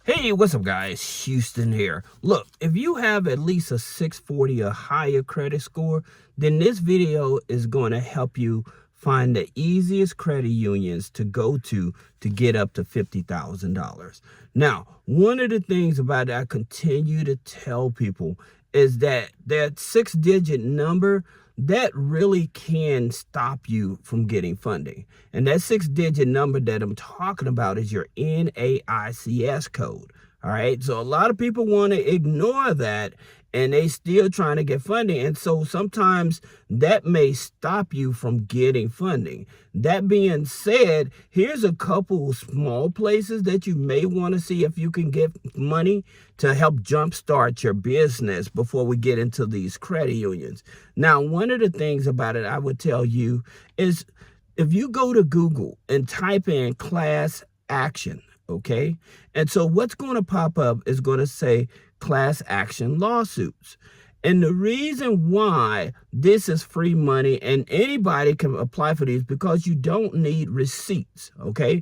Hey, what's up, guys? Houston here. Look, if you have at least a 640 or higher credit score, then this video is going to help you find the easiest credit unions to go to get up to $50,000. Now, one of the things about it I continue to tell people is that 6-digit number that really can stop you from getting funding. And that 6-digit number that I'm talking about is your NAICS code. All right. So a lot of people want to ignore that and they still trying to get funding. And so sometimes that may stop you from getting funding. That being said, here's a couple small places that you may want to see if you can get money to help jumpstart your business before we get into these credit unions. Now, one of the things about it I would tell you is if you go to Google and type in class action, okay? And so what's going to pop up is going to say class action lawsuits. And the reason why this is free money and anybody can apply for these because you don't need receipts, okay?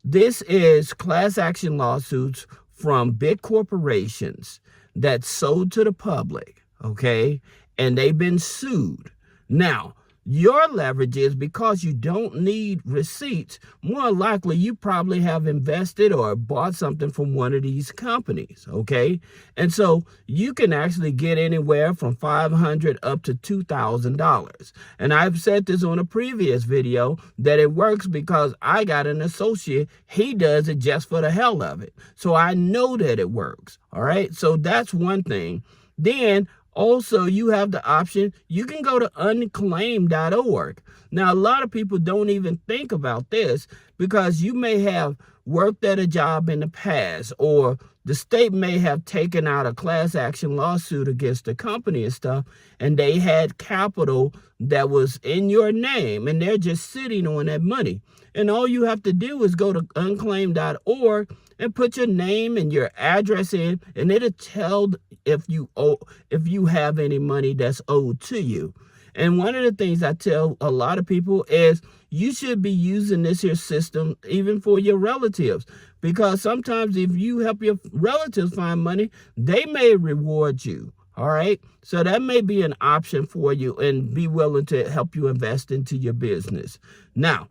This is class action lawsuits from big corporations that sold to the public, okay? And they've been sued. Now, your leverage is because you don't need receipts. More likely, you probably have invested or bought something from one of these companies, okay? And so you can actually get anywhere from $500 up to $2,000. And I've said this on a previous video that it works because I got an associate. He does it just for the hell of it. So I know that it works, all right? So that's one thing. Then also, you have the option, you can go to unclaimed.org. Now, a lot of people don't even think about this because you may have worked at a job in the past, or the state may have taken out a class action lawsuit against the company and stuff, and they had capital that was in your name, and they're just sitting on that money. And all you have to do is go to unclaimed.org and put your name and your address in, and it'll tell if you have any money that's owed to you. And one of the things I tell a lot of people is you should be using this here system even for your relatives, because sometimes if you help your relatives find money, they may reward you. All right. So that may be an option for you and be willing to help you invest into your business. Now,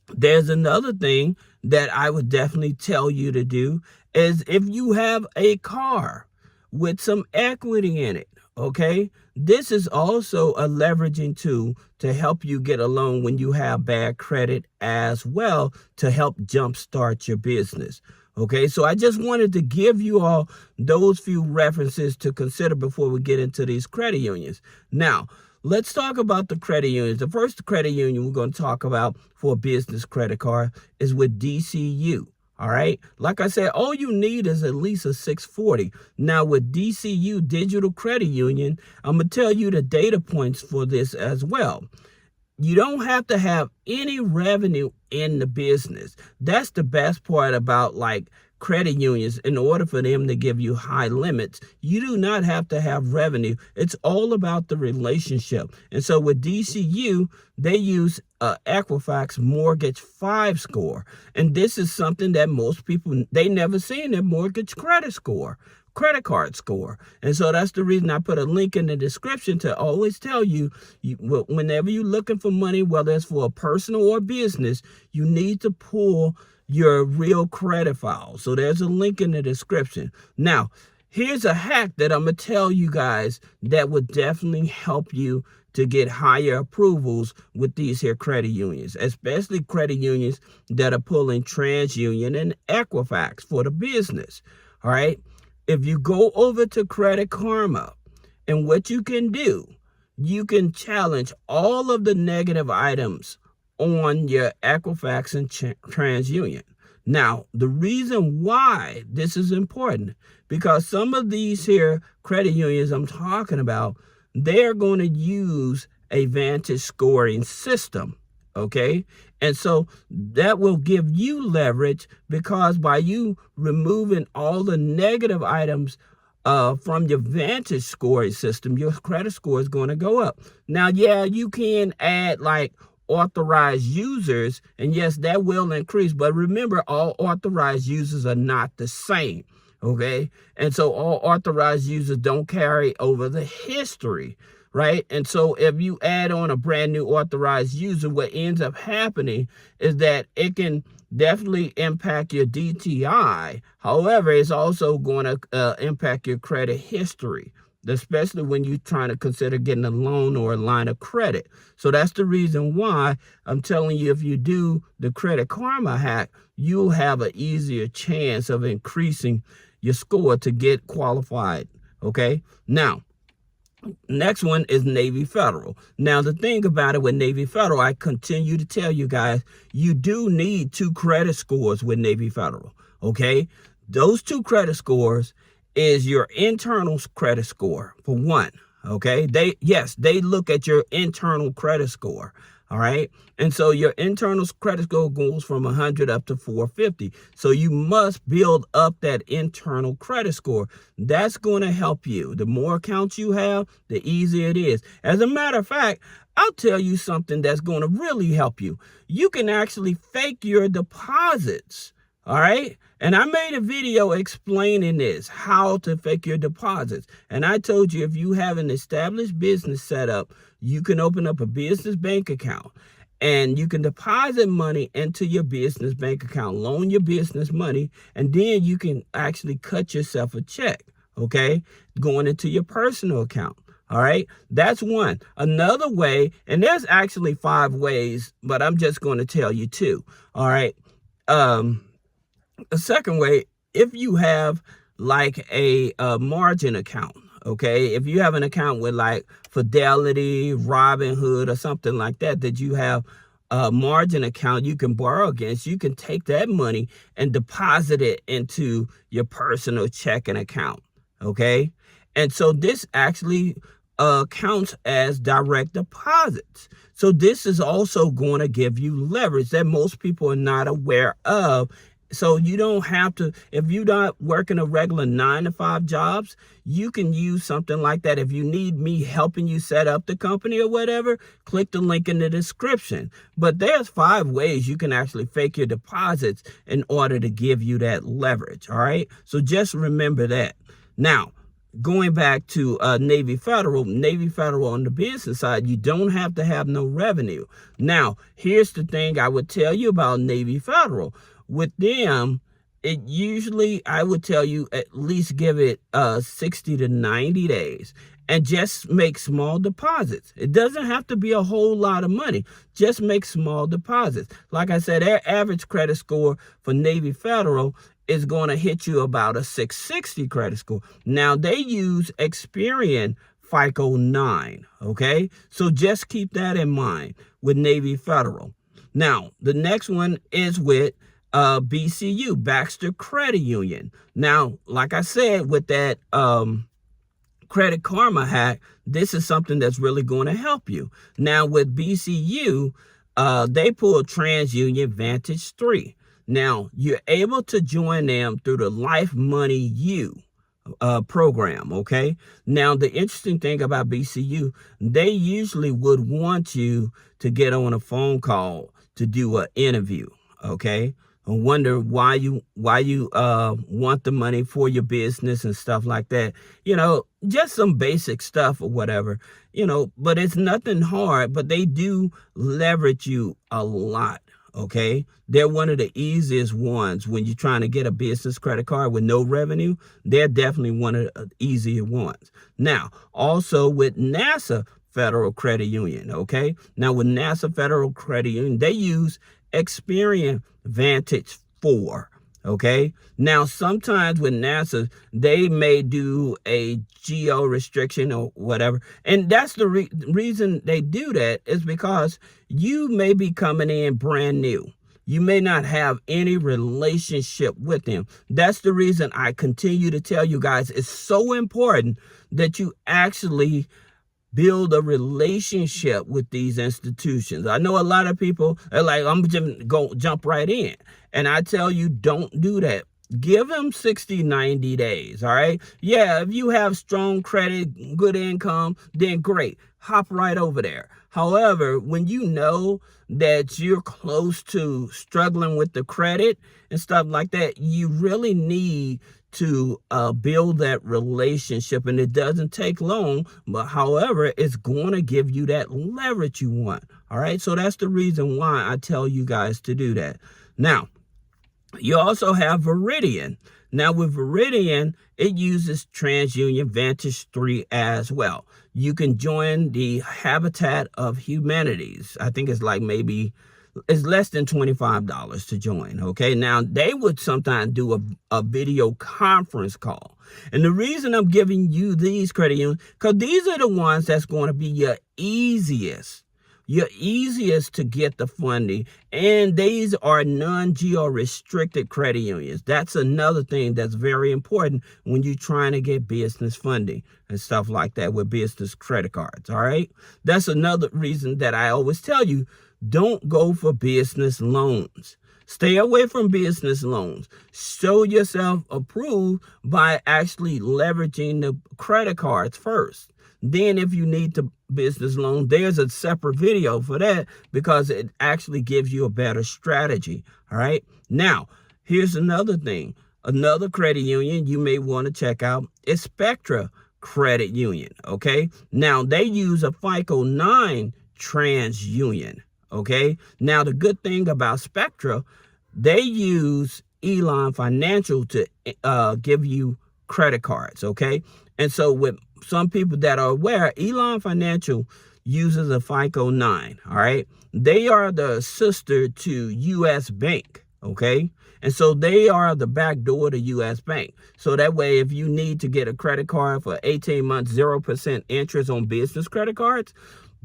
there's another thing that I would definitely tell you to do is if you have a car with some equity in it, okay? This is also a leveraging tool to help you get a loan when you have bad credit as well, to help jumpstart your business. Okay, so I just wanted to give you all those few references to consider before we get into these credit unions. Now, let's talk about the credit unions. The first credit union we're going to talk about for a business credit card is with DCU. All right. Like I said, all you need is at least a 640. Now with DCU, Digital Credit Union, I'm going to tell you the data points for this as well. You don't have to have any revenue in the business. That's the best part about like credit unions. In order for them to give you high limits, you do not have to have revenue. It's all about the relationship. And so with DCU, they use Equifax Mortgage 5 score. And this is something that most people, they never seen their mortgage credit card score. And so that's the reason I put a link in the description to always tell you, whenever you're looking for money, whether it's for a personal or business, you need to pull your real credit file. So there's a link in the description. Now, here's a hack that I'm going to tell you guys that would definitely help you to get higher approvals with these here credit unions, especially credit unions that are pulling TransUnion and Equifax for the business. All right. If you go over to Credit Karma, and what you can do, you can challenge all of the negative items on your Equifax and TransUnion. Now, the reason why this is important, because some of these here credit unions I'm talking about, they're going to use a Vantage scoring system, okay? And so that will give you leverage, because by you removing all the negative items from your Vantage scoring system, your credit score is going to go up. Now, yeah, you can add like authorized users, and yes, that will increase, but remember, all authorized users are not the same, okay? And so all authorized users don't carry over the history, right? And so if you add on a brand new authorized user, what ends up happening is that it can definitely impact your DTI. However, it's also going to impact your credit history, especially when you're trying to consider getting a loan or a line of credit. So that's the reason why I'm telling you, if you do the Credit Karma hack, you'll have an easier chance of increasing your score to get qualified, okay? Now, next one is Navy Federal. Now, the thing about it with Navy Federal, I continue to tell you guys, you do need 2 credit scores with Navy Federal, okay? Those 2 credit scores is your internal credit score, for one, okay? They look at your internal credit score, all right? And so your internal credit score goes from 100 up to 450. So you must build up that internal credit score. That's going to help you. The more accounts you have, the easier it is. As a matter of fact, I'll tell you something that's going to really help you. You can actually fake your deposits, all right? And I made a video explaining this, how to fake your deposits. And I told you, if you have an established business set up, you can open up a business bank account and you can deposit money into your business bank account, loan your business money, and then you can actually cut yourself a check, okay, going into your personal account. All right, that's one. Another way, and there's actually 5 ways, but I'm just going to tell you 2. All right. A second way, if you have like a margin account, okay, if you have an account with like Fidelity, Robinhood, or something like that, that you have a margin account you can borrow against, you can take that money and deposit it into your personal checking account, okay? And so this actually counts as direct deposits. So this is also going to give you leverage that most people are not aware of. So you don't have to, if you're not working a regular 9-to-5 jobs, you can use something like that. If you need me helping you set up the company or whatever, click the link in the description. But there's 5 ways you can actually fake your deposits in order to give you that leverage. All right. So just remember that. Now, going back to Navy Federal on the business side, you don't have to have no revenue. Now, here's the thing I would tell you about Navy Federal. With them, it usually, I would tell you, at least give it 60 to 90 days and just make small deposits. It doesn't have to be a whole lot of money. Just make small deposits. Like I said, their average credit score for Navy Federal is going to hit you about a 660 credit score. Now, they use Experian FICO 9, okay? So just keep that in mind with Navy Federal. Now, the next one is with BCU, Baxter Credit Union. Now, like I said, with that Credit Karma hack, this is something that's really going to help you. Now, with BCU, they pull TransUnion Vantage 3. Now, you're able to join them through the Life Money U program, okay? Now, the interesting thing about BCU, they usually would want you to get on a phone call to do an interview, okay? And wonder why you want the money for your business and stuff like that. You know, just some basic stuff or whatever, you know, but it's nothing hard, but they do leverage you a lot, okay? They're one of the easiest ones when you're trying to get a business credit card with no revenue. They're definitely one of the easier ones. Now, also with NASA Federal Credit Union, okay? Now, with NASA Federal Credit Union, they use Experian Vantage 4, okay? Now, sometimes with NASA, they may do a geo restriction or whatever, and that's the reason they do that is because you may be coming in brand new. You may not have any relationship with them. That's the reason I continue to tell you guys it's so important that you actually build a relationship with these institutions. I know a lot of people are like, I'm just going to jump right in. And I tell you, don't do that. Give them 60, 90 days, all right? Yeah, if you have strong credit, good income, then great. Hop right over there. However, when you know that you're close to struggling with the credit and stuff like that, you really need to build that relationship, and it doesn't take long, but however, it's going to give you that leverage you want. All right, so that's the reason why I tell you guys to do that. Now, you also have Veridian. Now with Veridian, it uses TransUnion Vantage 3 as well. You can join the Habitat of Humanities. I think it's like maybe it's less than $25 to join, okay? Now, they would sometimes do a video conference call. And the reason I'm giving you these credit unions, because these are the ones that's going to be your easiest to get the funding, and these are non-geo restricted credit unions. That's another thing that's very important when you're trying to get business funding and stuff like that with business credit cards. All right, that's another reason that I always tell you, don't go for business loans. Stay away from business loans. Show yourself approved by actually leveraging the credit cards first. Then if you need the business loan, there's a separate video for that because it actually gives you a better strategy. All right. Now, here's another thing. Another credit union you may want to check out is Spectra Credit Union. Okay. Now, they use a FICO 9 TransUnion. Okay. Now, the good thing about Spectra, they use Elon Financial to give you credit cards. Okay. And so with some people that are aware, Elon Financial uses a FICO 9. All right. They are the sister to US Bank. Okay. And so they are the back door to US Bank. So that way, if you need to get a credit card for 18 months, 0% interest on business credit cards,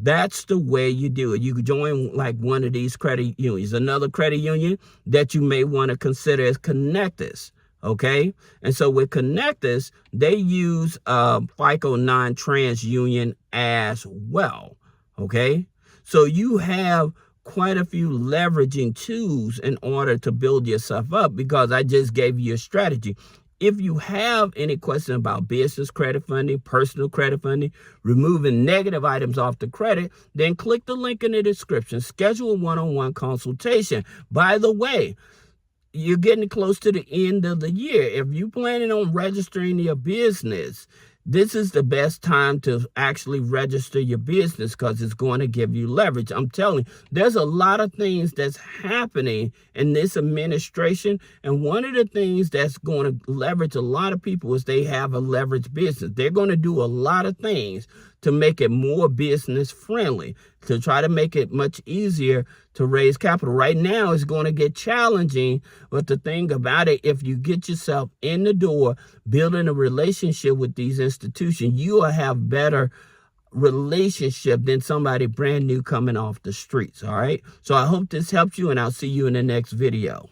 that's the way you do it. You could join like one of these credit unions. Another credit union that you may want to consider is Connectus. Okay. And so with Connectus, they use FICO 9 TransUnion as well. Okay. So you have quite a few leveraging tools in order to build yourself up, because I just gave you a strategy. If you have any question about business credit funding, personal credit funding, removing negative items off the credit, then click the link in the description. Schedule a one-on-one consultation. By the way, you're getting close to the end of the year. If you're planning on registering your business, this is the best time to actually register your business because it's going to give you leverage. I'm telling you, there's a lot of things that's happening in this administration. And one of the things that's going to leverage a lot of people is they have a leverage business. They're going to do a lot of things to make it more business friendly, to try to make it much easier to raise capital. Right now, it's going to get challenging. But the thing about it, if you get yourself in the door, building a relationship with these institutions, you will have better relationship than somebody brand new coming off the streets. All right. So I hope this helps you, and I'll see you in the next video.